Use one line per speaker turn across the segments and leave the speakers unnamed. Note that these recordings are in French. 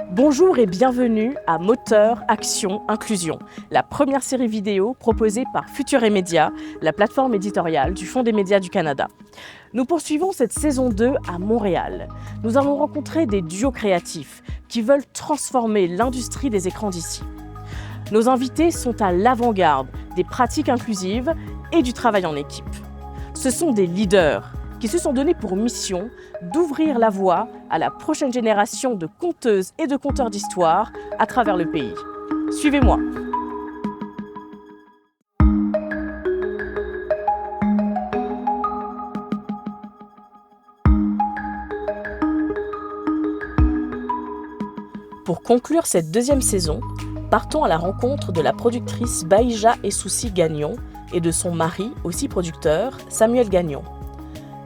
Bonjour et bienvenue à Moteur, Action, Inclusion, la première série vidéo proposée par Futur et Média, la plateforme éditoriale du Fonds des médias du Canada. Nous poursuivons cette saison 2 à Montréal. Nous avons rencontré des duos créatifs qui veulent transformer l'industrie des écrans d'ici. Nos invités sont à l'avant-garde des pratiques inclusives et du travail en équipe. Ce sont des leaders qui se sont donnés pour mission d'ouvrir la voie à la prochaine génération de conteuses et de conteurs d'histoire à travers le pays. Suivez-moi. Pour conclure cette deuxième saison, partons à la rencontre de la productrice Bahija Essoussi Gagnon et de son mari, aussi producteur, Samuel Gagnon.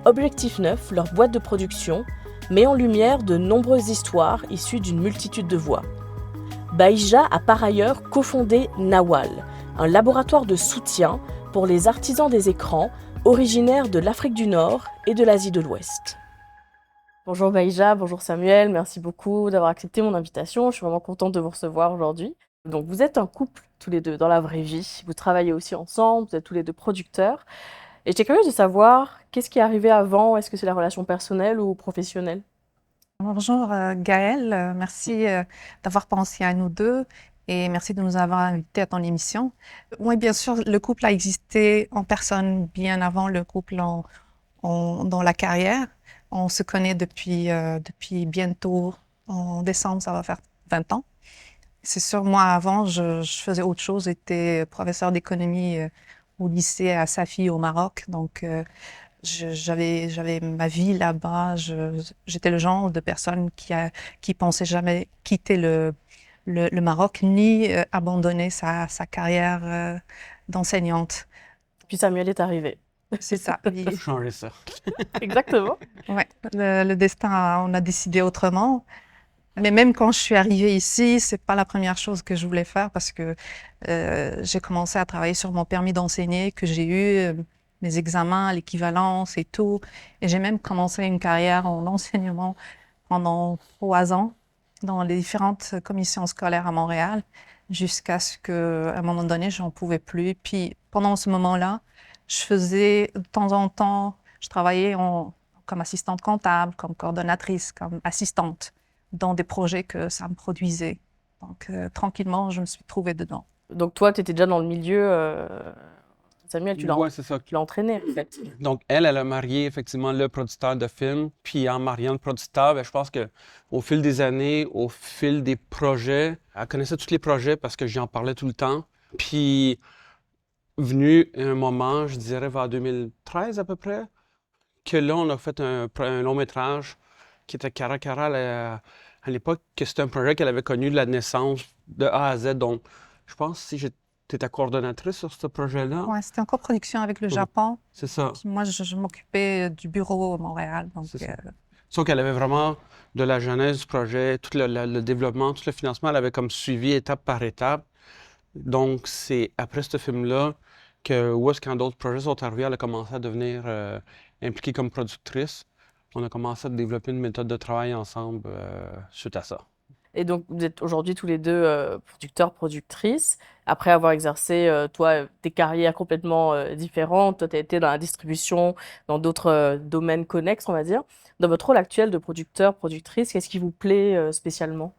Objectif 9, leur boîte de production, met en lumière de nombreuses histoires issues d'une multitude de voix. Bahija a par ailleurs cofondé Nawal, un laboratoire de soutien pour les artisans des écrans originaires de l'Afrique du Nord et de l'Asie de l'Ouest. Bonjour Bahija, bonjour Samuel, merci beaucoup d'avoir accepté mon invitation. Je suis vraiment contente de vous recevoir aujourd'hui. Donc vous êtes un couple tous les deux dans la vraie vie, vous travaillez aussi ensemble, vous êtes tous les deux producteurs. Et j'étais curieuse de savoir, qu'est-ce qui est arrivé avant? Est-ce que c'est la relation personnelle ou professionnelle?
Bonjour Gaëlle, merci d'avoir pensé à nous deux et merci de nous avoir invités à ton émission. Oui, bien sûr, le couple a existé en personne bien avant le couple dans la carrière. On se connaît depuis bientôt, en décembre, ça va faire 20 ans. C'est sûr, moi avant, je faisais autre chose, j'étais professeur d'économie au lycée à Safi au Maroc, donc j'avais ma vie là-bas. J'étais le genre de personne qui pensait jamais quitter le Maroc ni abandonner sa carrière d'enseignante.
Puis Samuel est arrivé.
C'est ça.
Faut changer ça.
Exactement.
Ouais, le destin, on a décidé autrement. Mais même quand je suis arrivée ici, c'est pas la première chose que je voulais faire parce que j'ai commencé à travailler sur mon permis d'enseigner, que j'ai eu mes examens, l'équivalence et tout. Et j'ai même commencé une carrière en enseignement pendant 3 ans dans les différentes commissions scolaires à Montréal, jusqu'à ce qu'à un moment donné, j'en pouvais plus. Puis pendant ce moment-là, je faisais de temps en temps, je travaillais comme assistante comptable, comme coordonnatrice, comme assistante dans des projets que ça me produisait. Donc, tranquillement, je me suis trouvée dedans.
Donc toi, tu étais déjà dans le milieu. Samuel, tu l'as
Ouais, c'est ça.
entraîné, en fait.
Donc, elle a marié effectivement le producteur de film. Puis en mariant le producteur, je pense qu'au fil des années, au fil des projets, elle connaissait tous les projets parce que j'en parlais tout le temps. Puis, venu un moment, je dirais vers 2013 à peu près, que là, on a fait un long métrage qui était Cara Cara à l'époque, que c'était un projet qu'elle avait connu de la naissance de A à Z. Donc, je pense si j'étais ta coordonnatrice sur ce projet-là.
Ouais, c'était en coproduction avec le Japon.
C'est ça.
Puis moi, je m'occupais du bureau à Montréal. Donc,
C'est ça. Sauf qu'elle avait vraiment, de la genèse du projet, tout le développement, tout le financement, elle avait comme suivi étape par étape. Donc, c'est après ce film-là où est-ce quand d'autres projets sont arrivés, elle a commencé à devenir impliquée comme productrice. On a commencé à développer une méthode de travail ensemble suite à ça.
Et donc, vous êtes aujourd'hui tous les deux producteurs, productrices. Après avoir exercé, toi, des carrières complètement différentes, toi, tu as été dans la distribution, dans d'autres domaines connexes, on va dire. Dans votre rôle actuel de producteur, productrice, qu'est-ce qui vous plaît spécialement?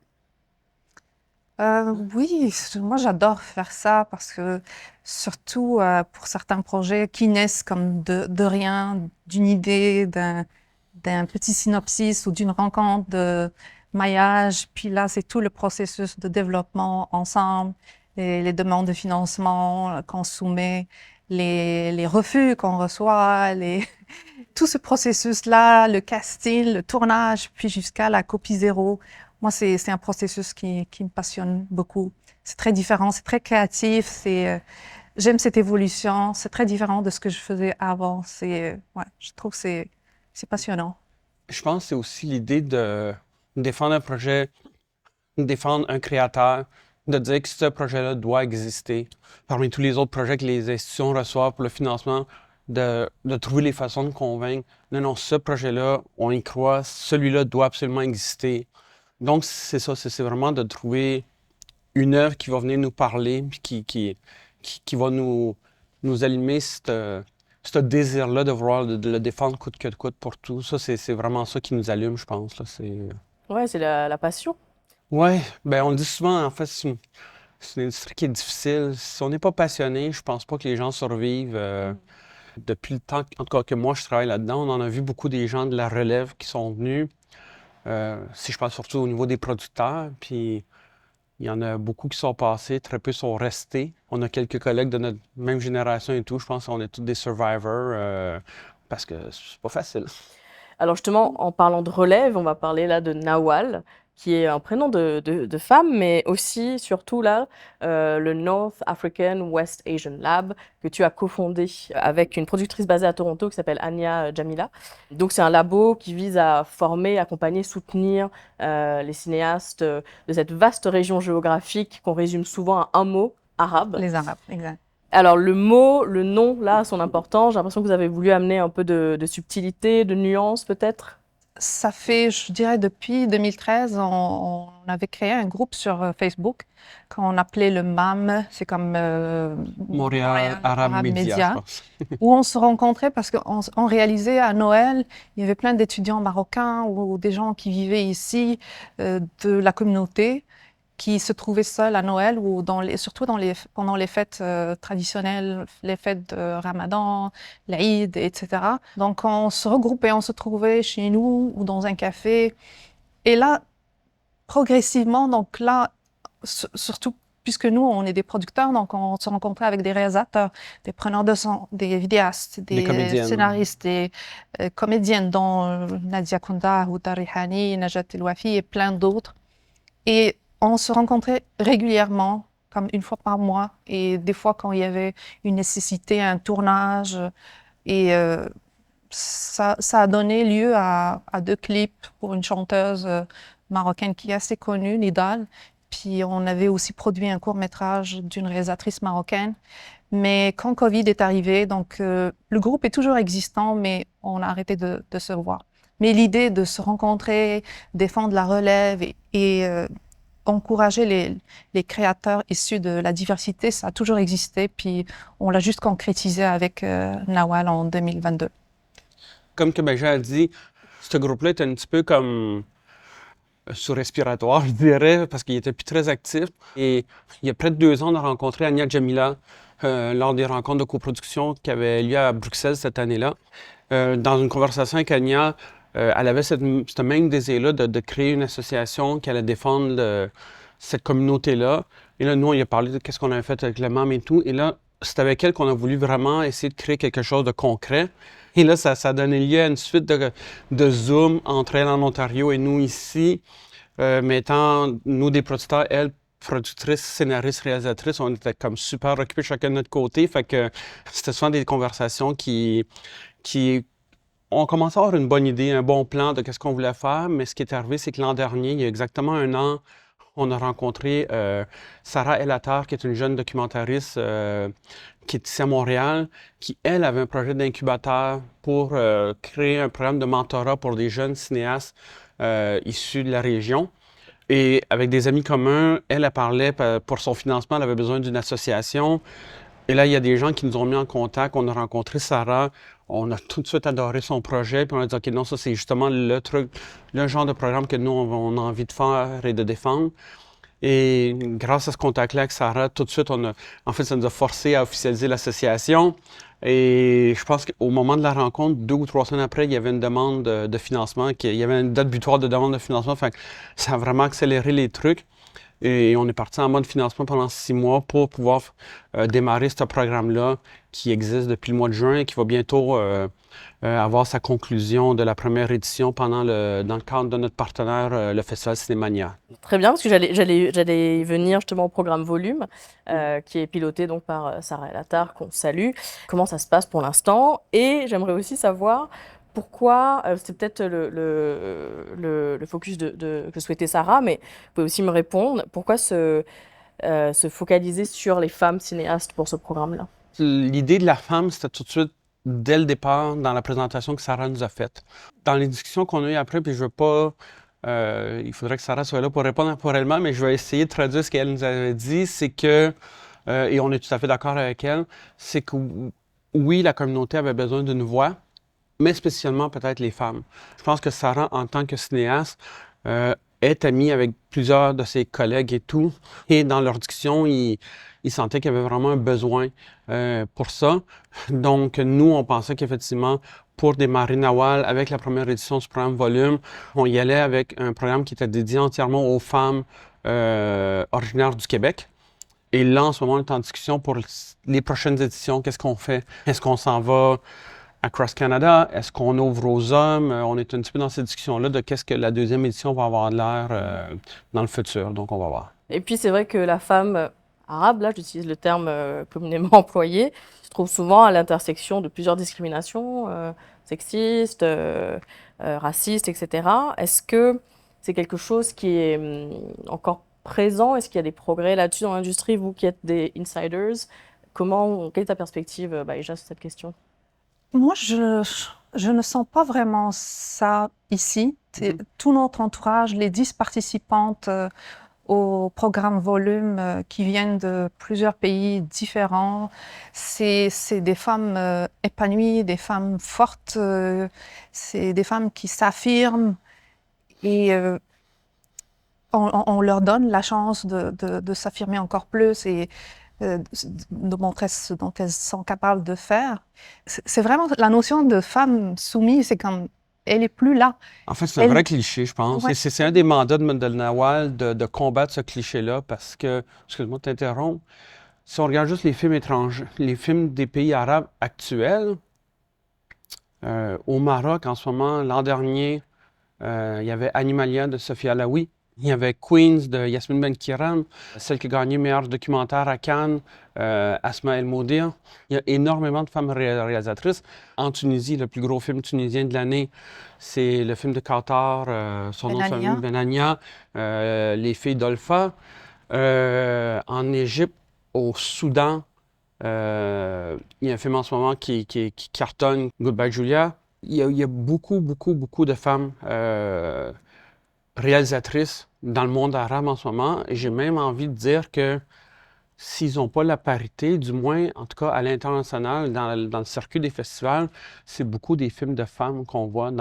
Oui, moi j'adore faire ça parce que surtout pour certains projets qui naissent comme de rien, d'une idée, d'un petit synopsis ou d'une rencontre de maillage. Puis là, c'est tout le processus de développement ensemble, les demandes de financement qu'on soumet, les refus qu'on reçoit, tout ce processus-là, le casting, le tournage, puis jusqu'à la copie zéro. Moi, c'est un processus qui me passionne beaucoup. C'est très différent, c'est très créatif, j'aime cette évolution, c'est très différent de ce que je faisais avant. Ouais, je trouve que c'est passionnant.
Je pense que c'est aussi l'idée de défendre un projet, défendre un créateur, de dire que ce projet-là doit exister. Parmi tous les autres projets que les institutions reçoivent pour le financement, de trouver les façons de convaincre. Non, ce projet-là, on y croit, celui-là doit absolument exister. Donc, c'est ça, c'est vraiment de trouver une œuvre qui va venir nous parler, puis qui va nous allumer ce désir-là de vouloir de le défendre coûte que coûte pour tout. Ça, c'est vraiment ça qui nous allume, je pense, là.
Ouais, c'est la passion.
Ouais, ben on le dit souvent, en fait, c'est une industrie qui est difficile. Si on n'est pas passionné, je pense pas que les gens survivent. Depuis le temps, en tout cas que moi je travaille là-dedans, on en a vu beaucoup des gens de la relève qui sont venus. Si je parle surtout au niveau des producteurs, puis il y en a beaucoup qui sont passés, très peu sont restés. On a quelques collègues de notre même génération et tout. Je pense qu'on est tous des survivors parce que c'est pas facile.
Alors justement, en parlant de relève, on va parler là de Nawal, qui est un prénom de femme, mais aussi, surtout là, le North African West Asian Lab, que tu as cofondé avec une productrice basée à Toronto qui s'appelle Anya Jamila. Donc c'est un labo qui vise à former, accompagner, soutenir les cinéastes de cette vaste région géographique qu'on résume souvent à un mot, arabe.
Les Arabes, exact.
Alors le mot, le nom, là, a son importance. J'ai l'impression que vous avez voulu amener un peu de subtilité, de nuance peut-être.
Ça fait, je dirais, depuis 2013, on avait créé un groupe sur Facebook qu'on appelait le MAM, c'est comme
Montréal Arabe Média, je pense.
où on se rencontrait parce qu'on réalisait à Noël, il y avait plein d'étudiants marocains ou des gens qui vivaient ici de la communauté qui se trouvaient seuls à Noël ou surtout pendant les fêtes traditionnelles, les fêtes de Ramadan, l'Aïd, etc. Donc on se regroupait, on se trouvait chez nous ou dans un café. Et là, progressivement, donc là, surtout puisque nous, on est des producteurs, donc on se rencontrait avec des réalisateurs, des preneurs de son, des vidéastes, des scénaristes, des comédiennes, dont Nadia Kounda, Houda Rihani, Najat El-Wafi et plein d'autres. Et on se rencontrait régulièrement, comme une fois par mois, et des fois quand il y avait une nécessité, un tournage. Et ça a donné lieu à 2 clips pour une chanteuse marocaine qui est assez connue, Nidal. Puis on avait aussi produit un court-métrage d'une réalisatrice marocaine. Mais quand Covid est arrivé, donc le groupe est toujours existant, mais on a arrêté de se voir. Mais l'idée de se rencontrer, défendre la relève et encourager les créateurs issus de la diversité, ça a toujours existé, puis on l'a juste concrétisé avec Nawal en 2022.
Comme que Benja a dit, ce groupe-là est un petit peu comme sous respiratoire, je dirais, parce qu'il était plus très actif. Et il y a près de 2 ans, on a rencontré Anya Jamila lors des rencontres de coproduction qui avaient lieu à Bruxelles cette année-là. Dans une conversation avec Anya, elle avait ce même désir-là de créer une association qui allait défendre cette communauté-là. Et là, nous, on y a parlé de qu'est-ce qu'on avait fait avec le MAM et tout. Et là, c'est avec elle qu'on a voulu vraiment essayer de créer quelque chose de concret. Et là, ça a donné lieu à une suite de Zoom entre elle en Ontario et nous ici. Mais étant, nous, des producteurs, elle, productrice, scénariste, réalisatrice, on était comme super occupés chacun de notre côté. Fait que c'était souvent des conversations qui on commençait à avoir une bonne idée, un bon plan de qu'est-ce qu'on voulait faire, mais ce qui est arrivé, c'est que l'an dernier, il y a exactement 1 an, on a rencontré Sarah El Attar, qui est une jeune documentariste qui est ici à Montréal, qui, elle, avait un projet d'incubateur pour créer un programme de mentorat pour des jeunes cinéastes issus de la région. Et avec des amis communs, elle parlait pour son financement, elle avait besoin d'une association. Et là, il y a des gens qui nous ont mis en contact. On a rencontré Sarah. On a tout de suite adoré son projet. Puis on a dit, OK, non, ça, c'est justement le truc, le genre de programme que nous, on a envie de faire et de défendre. Et grâce à ce contact-là avec Sarah, tout de suite, en fait, ça nous a forcé à officialiser l'association. Et je pense qu'au moment de la rencontre, 2 ou 3 semaines après, il y avait une demande de financement. Il y avait une date butoir de demande de financement. Fait que ça a vraiment accéléré les trucs. Et on est parti en mode financement pendant 6 mois pour pouvoir démarrer ce programme-là qui existe depuis le mois de juin et qui va bientôt avoir sa conclusion de la première édition dans le cadre de notre partenaire, le Festival Cinémania.
Très bien, parce que j'allais y venir justement au programme Volume, qui est piloté donc par Sarah El Attar, qu'on salue. Comment ça se passe pour l'instant? Et j'aimerais aussi savoir pourquoi, c'est peut-être le focus que souhaitait Sarah, mais vous pouvez aussi me répondre, pourquoi se focaliser sur les femmes cinéastes pour ce programme-là?
L'idée de la femme, c'était tout de suite, dès le départ, dans la présentation que Sarah nous a faite. Dans les discussions qu'on a eues après, puis je ne veux pas Il faudrait que Sarah soit là pour répondre pour elle-même, mais je vais essayer de traduire ce qu'elle nous avait dit. C'est que, et on est tout à fait d'accord avec elle, c'est que oui, la communauté avait besoin d'une voix, mais spécialement peut-être les femmes. Je pense que Sarah, en tant que cinéaste, est amie avec plusieurs de ses collègues et tout. Et dans leur discussion, ils sentaient qu'il y avait vraiment un besoin pour ça. Donc, nous, on pensait qu'effectivement, pour démarrer Nawal, avec la première édition du programme Volume, on y allait avec un programme qui était dédié entièrement aux femmes originaires du Québec. Et là, en ce moment, on est en discussion pour les prochaines éditions. Qu'est-ce qu'on fait? Est-ce qu'on s'en va Across Canada? Est-ce qu'on ouvre aux hommes? On est un petit peu dans cette discussion-là de qu'est-ce que la deuxième édition va avoir de l'air dans le futur. Donc, on va voir.
Et puis, c'est vrai que la femme arabe, là, j'utilise le terme communément employé, se trouve souvent à l'intersection de plusieurs discriminations sexistes, racistes, etc. Est-ce que c'est quelque chose qui est encore présent? Est-ce qu'il y a des progrès là-dessus dans l'industrie? Vous qui êtes des insiders, quelle est ta perspective, Baïja, sur cette question?
Moi, je ne sens pas vraiment ça ici. Tout notre entourage, les 10 participantes au programme Volume qui viennent de plusieurs pays différents, c'est des femmes épanouies, des femmes fortes, c'est des femmes qui s'affirment et on leur donne la chance de s'affirmer encore plus et de montrer ce dont elles sont capables de faire. C'est vraiment la notion de femme soumise, c'est comme elle est plus là.
En fait, c'est un vrai cliché, je pense.
Ouais.
Et c'est un des mandats de Nawal de combattre ce cliché-là parce que, excuse-moi de t'interrompre, si on regarde juste les films étrangers, les films des pays arabes actuels, au Maroc, en ce moment, l'an dernier, il y avait Animalia de Sophia Alaoui. Il y avait Queens de Yasmine Benkiram, celle qui a gagné meilleur documentaire à Cannes, Asma El Moudir. Il y a énormément de femmes réalisatrices. En Tunisie, le plus gros film tunisien de l'année, c'est le film de Qatar, son nom de famille, Benania, Les filles d'Olfa. En Égypte, au Soudan, il y a un film en ce moment qui cartonne, Goodbye Julia. Il y a beaucoup, beaucoup, beaucoup de femmes réalisatrices dans le monde arabe en ce moment. Et j'ai même envie de dire que s'ils n'ont pas la parité, du moins, en tout cas à l'international, dans le circuit des festivals, c'est beaucoup des films de femmes qu'on voit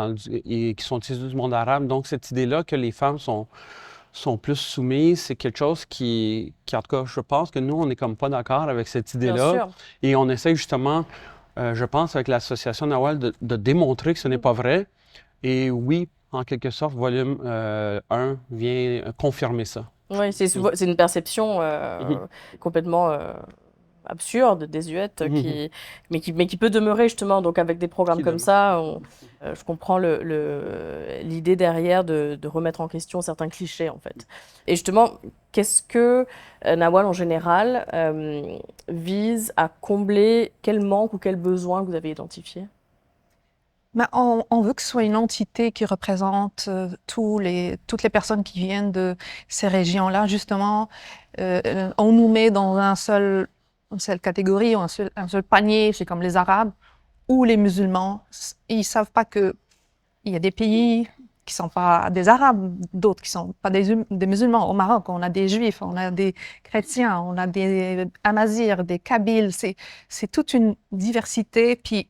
et qui sont issus du monde arabe. Donc, cette idée-là que les femmes sont plus soumises, c'est quelque chose qui, en tout cas, je pense que nous, on n'est comme pas d'accord avec cette idée-là. Et on essaie justement, je pense, avec l'association Nawal, de démontrer que ce n'est pas vrai. Et oui, en quelque sorte, Volume 1 vient confirmer ça.
Oui, c'est une perception complètement absurde, désuète, mais qui peut demeurer justement. Donc avec des programmes comme ça, je comprends l'idée derrière de remettre en question certains clichés en fait. Et justement, qu'est-ce que Nawal en général vise à combler? Quel manque ou quel besoin que vous avez identifié?
Mais on veut que ce soit une entité qui représente toutes les personnes qui viennent de ces régions-là. Justement, on nous met dans une seule catégorie, un seul panier, c'est comme les Arabes ou les musulmans. Ils savent pas que il y a des pays qui sont pas des Arabes, d'autres qui sont pas des musulmans. Au Maroc, on a des Juifs, on a des chrétiens, on a des Amazirs, des Kabyles. C'est toute une diversité. Puis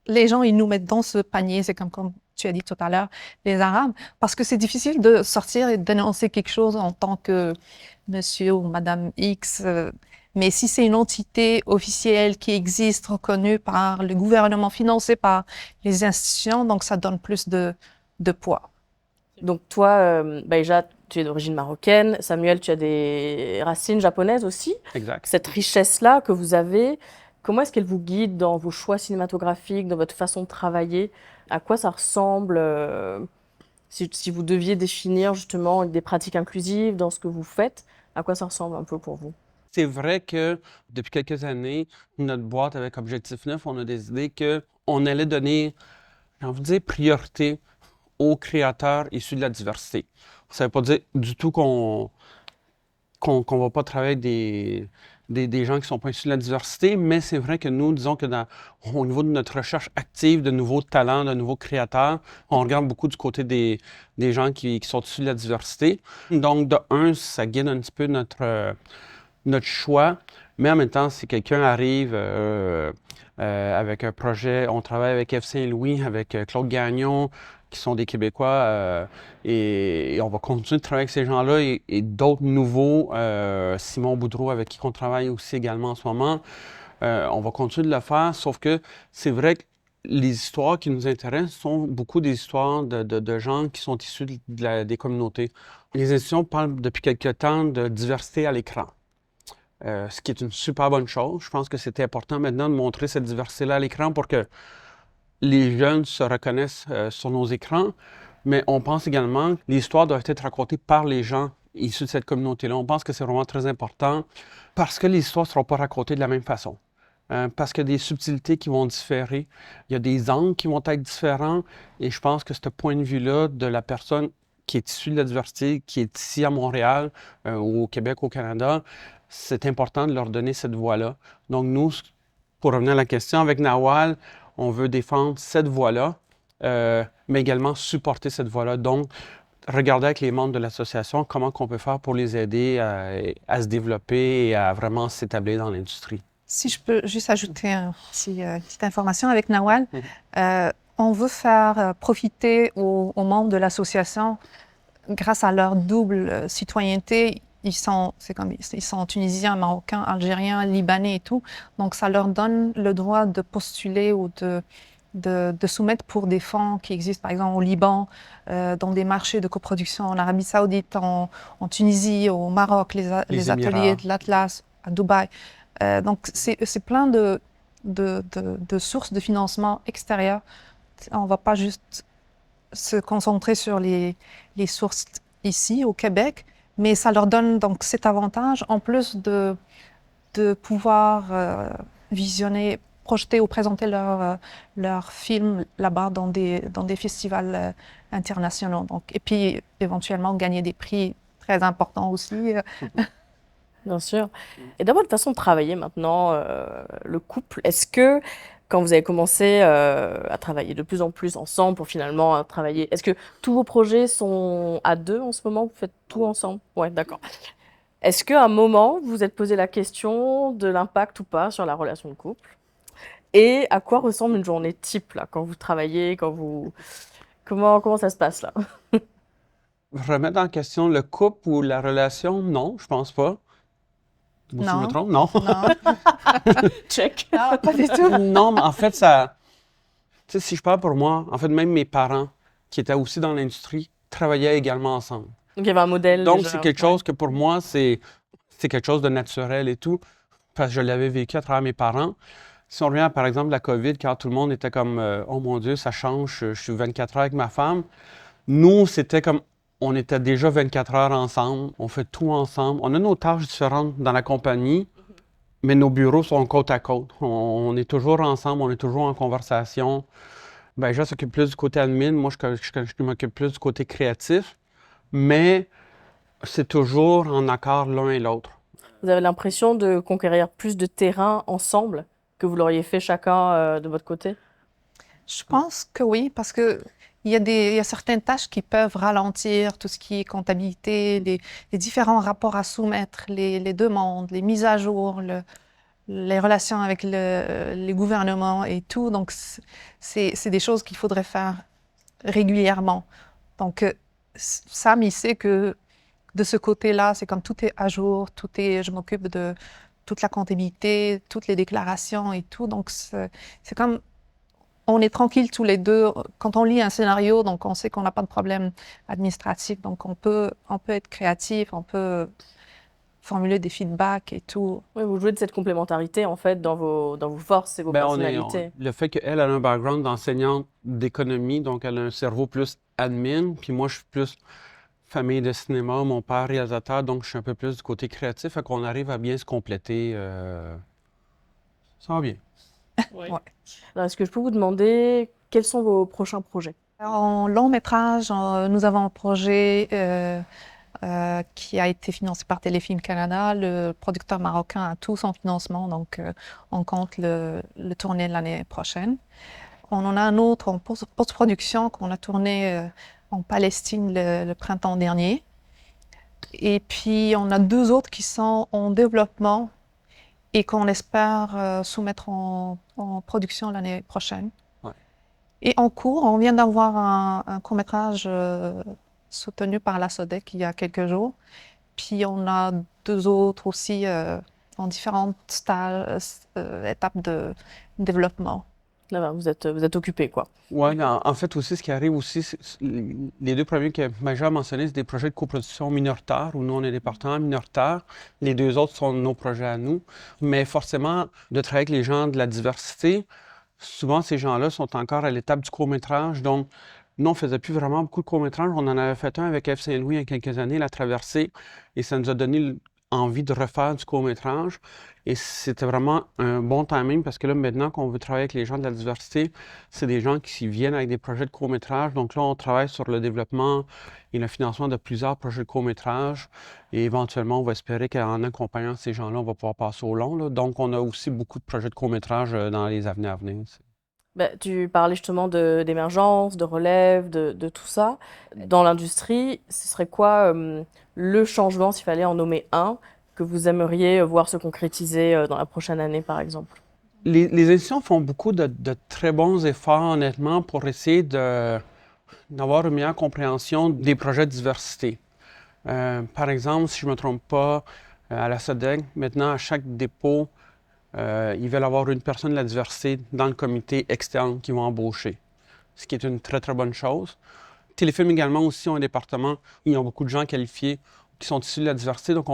les gens, ils nous mettent dans ce panier, c'est comme tu as dit tout à l'heure, les Arabes, parce que c'est difficile de sortir et de dénoncer quelque chose en tant que monsieur ou madame X. Mais si c'est une entité officielle qui existe, reconnue par le gouvernement, financée par les institutions, donc ça donne plus de poids.
Donc toi, Baïja, tu es d'origine marocaine. Samuel, tu as des racines japonaises aussi.
Exact.
Cette richesse-là que vous avez, comment est-ce qu'elle vous guide dans vos choix cinématographiques, dans votre façon de travailler? À quoi ça ressemble si vous deviez définir justement des pratiques inclusives dans ce que vous faites, à quoi ça ressemble un peu pour vous?
C'est vrai que depuis quelques années, notre boîte avec Objectif 9, on a décidé qu'on allait donner, j'ai envie de dire, priorité aux créateurs issus de la diversité. Ça ne veut pas dire du tout qu'on qu'on ne va pas travailler avec des gens qui ne sont pas issus de la diversité, mais c'est vrai que nous, disons que au niveau de notre recherche active de nouveaux talents, de nouveaux créateurs, on regarde beaucoup du côté des gens qui sont issus de la diversité. Donc, de un, ça guide un petit peu notre choix, mais en même temps, si quelqu'un arrive avec un projet, on travaille avec F. Saint-Louis, avec Claude Gagnon, qui sont des Québécois, et on va continuer de travailler avec ces gens-là et d'autres nouveaux, Simon Boudreau, avec qui on travaille aussi également en ce moment. On va continuer de le faire, sauf que c'est vrai que les histoires qui nous intéressent sont beaucoup des histoires de gens qui sont issus des communautés. Les institutions parlent depuis quelque temps de diversité à l'écran. Ce qui est une super bonne chose. Je pense que c'était important maintenant de montrer cette diversité-là à l'écran pour que les jeunes se reconnaissent sur nos écrans, mais on pense également que l'histoire doit être racontée par les gens issus de cette communauté-là. On pense que c'est vraiment très important parce que les histoires ne seront pas racontées de la même façon. Parce qu'il y a des subtilités qui vont différer, il y a des angles qui vont être différents, et je pense que ce point de vue-là de la personne qui est issue de la diversité, qui est ici à Montréal, ou au Québec, au Canada, c'est important de leur donner cette voix-là. Donc nous, pour revenir à la question, avec Nawal, on veut défendre cette voie-là, mais également supporter cette voie-là. Donc, regarder avec les membres de l'association comment on peut faire pour les aider à se développer et à vraiment s'établir dans l'industrie.
Si je peux juste ajouter une petite information avec Nawal, on veut faire profiter aux membres de l'association, grâce à leur double citoyenneté. Ils sont tunisiens, marocains, algériens, libanais et tout. Donc, ça leur donne le droit de postuler ou de soumettre pour des fonds qui existent, par exemple, au Liban, dans des marchés de coproduction en Arabie Saoudite, en Tunisie, au Maroc, les ateliers de l'Atlas, à Dubaï. Donc, c'est plein de sources de financement extérieures. On ne va pas juste se concentrer sur les sources ici, au Québec, mais ça leur donne donc cet avantage, en plus de pouvoir visionner, projeter ou présenter leurs films là-bas dans des festivals internationaux. Donc, et puis, éventuellement, gagner des prix très importants aussi.
Bien sûr. Et dans votre façon de travailler maintenant, le couple, est-ce que quand vous avez commencé à travailler de plus en plus ensemble pour finalement travailler, est-ce que tous vos projets sont à deux en ce moment? Vous faites tout ensemble? Ouais, d'accord. Est-ce qu'à un moment, vous vous êtes posé la question de l'impact ou pas sur la relation de couple? Et à quoi ressemble une journée type là, quand vous travaillez, comment ça se passe là?
Remettre en question le couple ou la relation, non, je pense pas. Ou si je me
Non.
trompe? Non.
Non.
Check.
Non, pas du tout.
Non, mais en fait, ça. Tu sais, si je parle pour moi, en fait, même mes parents, qui étaient aussi dans l'industrie, travaillaient également ensemble.
Donc il y avait un modèle
Donc,
déjà.
c'est quelque chose que pour moi, c'est quelque chose de naturel et tout, parce que je l'avais vécu à travers mes parents. Si on revient, par exemple, la COVID, quand tout le monde était comme oh mon Dieu, ça change, je suis 24 heures avec ma femme. Nous, c'était comme on était déjà 24 heures ensemble, on fait tout ensemble. On a nos tâches différentes dans la compagnie, mais nos bureaux sont côte à côte. On est toujours ensemble, on est toujours en conversation. Ben, je s'occupe plus du côté admin, moi, je m'occupe plus du côté créatif, mais c'est toujours en accord l'un et l'autre.
Vous avez l'impression de conquérir plus de terrain ensemble que vous l'auriez fait chacun de votre côté?
Je pense que oui, parce que il y a certaines tâches qui peuvent ralentir tout ce qui est comptabilité, les différents rapports à soumettre, les demandes, les mises à jour, les relations avec les gouvernements et tout. Donc, c'est des choses qu'il faudrait faire régulièrement. Donc, Sam, il sait que de ce côté-là, c'est comme tout est à jour, je m'occupe de toute la comptabilité, toutes les déclarations et tout. Donc, c'est comme on est tranquille tous les deux. Quand on lit un scénario, donc on sait qu'on n'a pas de problème administratif, donc on peut être créatif, on peut formuler des feedbacks et tout.
Oui, vous jouez de cette complémentarité en fait dans vos forces et vos personnalités.
Le fait qu'elle a un background d'enseignante d'économie, donc elle a un cerveau plus admin, puis moi je suis plus famille de cinéma, mon père réalisateur, donc je suis un peu plus du côté créatif, fait qu'on arrive à bien se compléter. Ça va bien.
Ouais. Alors, est-ce que je peux vous demander quels sont vos prochains projets?
En long métrage, nous avons un projet qui a été financé par Téléfilm Canada. Le producteur marocain a tout son financement, donc on compte le tourner l'année prochaine. On en a un autre en post-production qu'on a tourné en Palestine le printemps dernier. Et puis, on a 2 autres qui sont en développement et qu'on espère soumettre en production l'année prochaine.
Ouais.
Et en cours, on vient d'avoir un court-métrage soutenu par la SODEC il y a quelques jours. Puis, on a 2 autres aussi en différentes étapes de développement.
Vous êtes occupé, quoi.
Oui, en fait aussi, ce qui arrive aussi, les 2 premiers que Maja a mentionnés, c'est des projets de coproduction minoritaires, où nous, on est des partenaires minoritaires. Les 2 autres sont nos projets à nous. Mais forcément, de travailler avec les gens de la diversité, souvent, ces gens-là sont encore à l'étape du court-métrage. Donc, nous, on ne faisait plus vraiment beaucoup de court-métrage. On en avait fait un avec F. Saint-Louis il y a quelques années, La Traversée, et ça nous a donné envie de refaire du court-métrage. Et c'était vraiment un bon timing parce que là, maintenant qu'on veut travailler avec les gens de la diversité, c'est des gens qui viennent avec des projets de court-métrage. Donc là, on travaille sur le développement et le financement de plusieurs projets de court-métrage. Et éventuellement, on va espérer qu'en accompagnant ces gens-là, on va pouvoir passer au long, là. Donc, on a aussi beaucoup de projets de court-métrage dans les années à venir.
Tu parlais justement d'émergence, de relève, de tout ça. Dans l'industrie, ce serait quoi le changement, s'il fallait en nommer un, que vous aimeriez voir se concrétiser dans la prochaine année, par exemple?
Les institutions font beaucoup de très bons efforts, honnêtement, pour essayer d'avoir une meilleure compréhension des projets de diversité. Par exemple, si je ne me trompe pas, à la SODEC, maintenant, à chaque dépôt, ils veulent avoir une personne de la diversité dans le comité externe qu'ils vont embaucher, ce qui est une très, très bonne chose. Téléfilm également aussi ont un département, ils ont beaucoup de gens qualifiés qui sont issus de la diversité, donc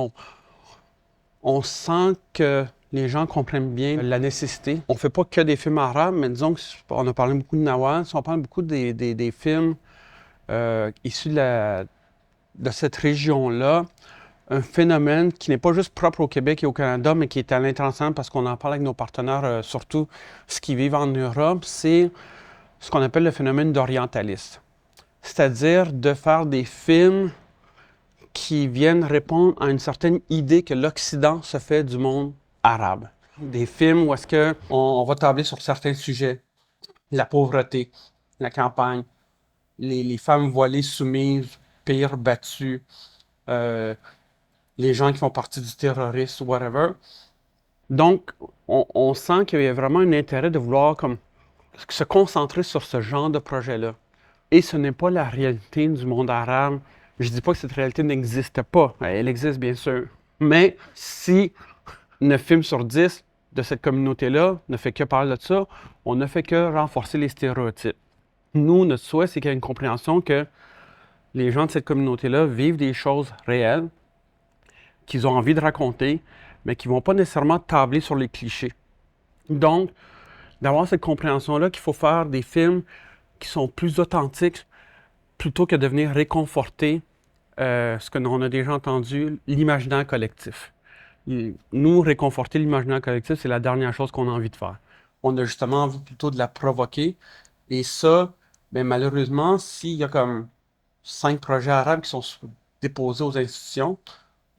on sent que les gens comprennent bien la nécessité. On ne fait pas que des films arabes, mais disons qu'on a parlé beaucoup de Nawal, on parle beaucoup des films issus de cette région-là, un phénomène qui n'est pas juste propre au Québec et au Canada, mais qui est à l'international parce qu'on en parle avec nos partenaires, surtout ceux qui vivent en Europe, c'est ce qu'on appelle le phénomène d'orientalisme. C'est-à-dire de faire des films qui viennent répondre à une certaine idée que l'Occident se fait du monde arabe. Des films où est-ce qu'on va tabler sur certains sujets, la pauvreté, la campagne, les femmes voilées soumises, pires, battues, les gens qui font partie du terrorisme, whatever. Donc, on sent qu'il y a vraiment un intérêt de vouloir comme, se concentrer sur ce genre de projet-là. Et ce n'est pas la réalité du monde arabe. Je ne dis pas que cette réalité n'existe pas. Elle existe, bien sûr. Mais si 9 films sur 10 de cette communauté-là ne fait que parler de ça, on ne fait que renforcer les stéréotypes. Nous, notre souhait, c'est qu'il y ait une compréhension que les gens de cette communauté-là vivent des choses réelles, qu'ils ont envie de raconter, mais qui ne vont pas nécessairement tabler sur les clichés. Donc, d'avoir cette compréhension-là qu'il faut faire des films qui sont plus authentiques plutôt que de venir réconforter ce qu'on a déjà entendu, l'imaginaire collectif. Nous, réconforter l'imaginaire collectif, c'est la dernière chose qu'on a envie de faire. On a justement envie plutôt de la provoquer. Et ça, bien, malheureusement, s'il y a comme 5 projets arabes qui sont déposés aux institutions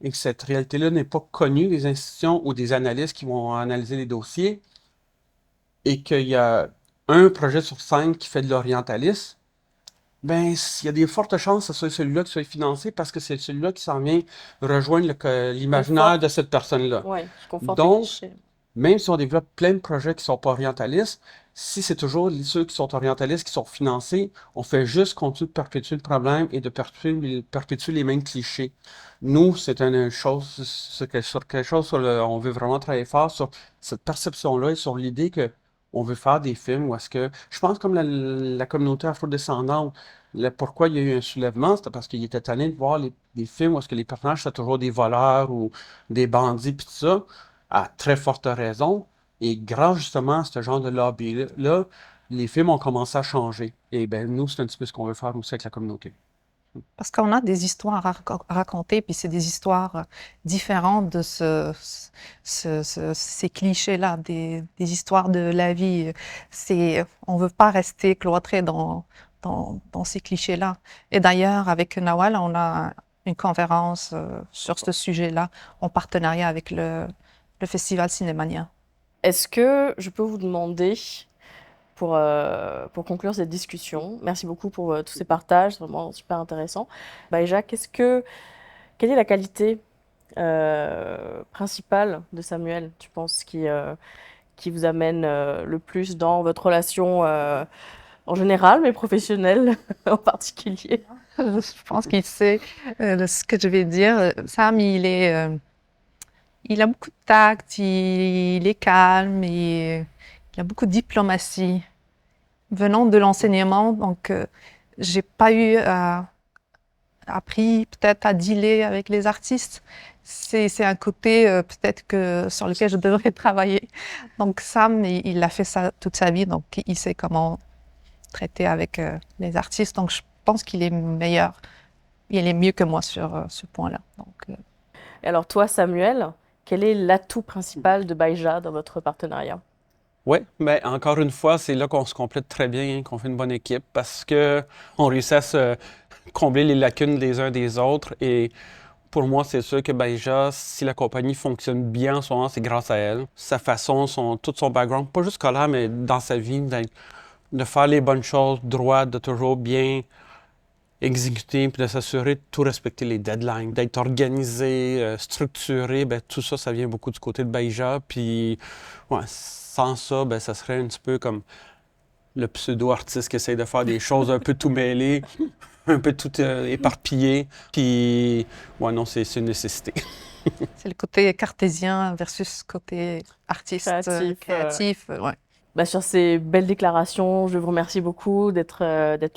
et que cette réalité-là n'est pas connue des institutions ou des analystes qui vont analyser les dossiers et qu'il y a un projet sur 5 qui fait de l'orientalisme, ben, il y a des fortes chances que ce soit celui-là qui soit financé parce que c'est celui-là qui s'en vient rejoindre l'imaginaire de cette personne-là.
Oui, je conforte
Donc,
les clichés.
même si on développe plein de projets qui ne sont pas orientalistes, si c'est toujours ceux qui sont orientalistes qui sont financés, on fait juste continuer de perpétuer le problème et de perpétuer les mêmes clichés. Nous, c'est sur quelque chose sur on veut vraiment travailler fort sur cette perception-là et sur l'idée que on veut faire des films où est-ce que, je pense comme la communauté afro-descendante, pourquoi il y a eu un soulèvement, c'était parce qu'il était tanné de voir des films où est-ce que les personnages sont toujours des voleurs ou des bandits puis tout ça, à très forte raison. Et grâce justement à ce genre de lobby-là, les films ont commencé à changer. Et bien, nous, c'est un petit peu ce qu'on veut faire aussi avec la communauté.
Parce qu'on a des histoires à raconter, puis c'est des histoires différentes de ces clichés-là, des histoires de la vie. On ne veut pas rester cloîtré dans ces clichés-là. Et d'ailleurs, avec Nawal, on a une conférence sur ce sujet-là en partenariat avec le Festival Cinémania.
Est-ce que je peux vous demander, pour conclure cette discussion, merci beaucoup pour tous ces partages, c'est vraiment super intéressant. Bahija, quelle est la qualité principale de Samuel, tu penses, qui vous amène le plus dans votre relation en général, mais professionnelle en particulier?
Je pense qu'il sait ce que je vais dire. Sam, il a beaucoup de tact, il est calme et il a beaucoup de diplomatie. Venant de l'enseignement, donc j'ai pas eu appris peut-être à dealer avec les artistes. C'est un côté peut-être sur lequel je devrais travailler. Donc Sam, il a fait ça toute sa vie, donc il sait comment traiter avec les artistes. Donc je pense qu'il est meilleur, il est mieux que moi sur ce point-là. Donc,
Et alors toi, Samuel, quel est l'atout principal de Bahija dans votre partenariat?
Oui, mais encore une fois, c'est là qu'on se complète très bien, qu'on fait une bonne équipe parce qu'on réussit à se combler les lacunes des uns des autres. Et pour moi, c'est sûr que Bahija, si la compagnie fonctionne bien en ce moment, c'est grâce à elle. Sa façon, tout son background, pas juste scolaire, mais dans sa vie, de faire les bonnes choses droit, de toujours bien exécuter, puis de s'assurer de tout respecter les deadlines, d'être organisé, structuré, ben, tout ça, ça vient beaucoup du côté de Bahija. Puis, ouais, sans ça, ben, ça serait un petit peu comme le pseudo-artiste qui essaie de faire des choses un peu tout mêlées, un peu tout éparpillé. Puis, ouais, non, c'est une nécessité.
c'est le côté cartésien versus côté artiste, créatif. Ouais.
Sur ces belles déclarations, je vous remercie beaucoup d'être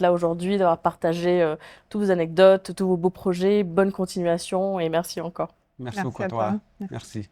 là aujourd'hui, d'avoir partagé toutes vos anecdotes, tous vos beaux projets. Bonne continuation et merci encore.
Merci beaucoup à toi. Merci.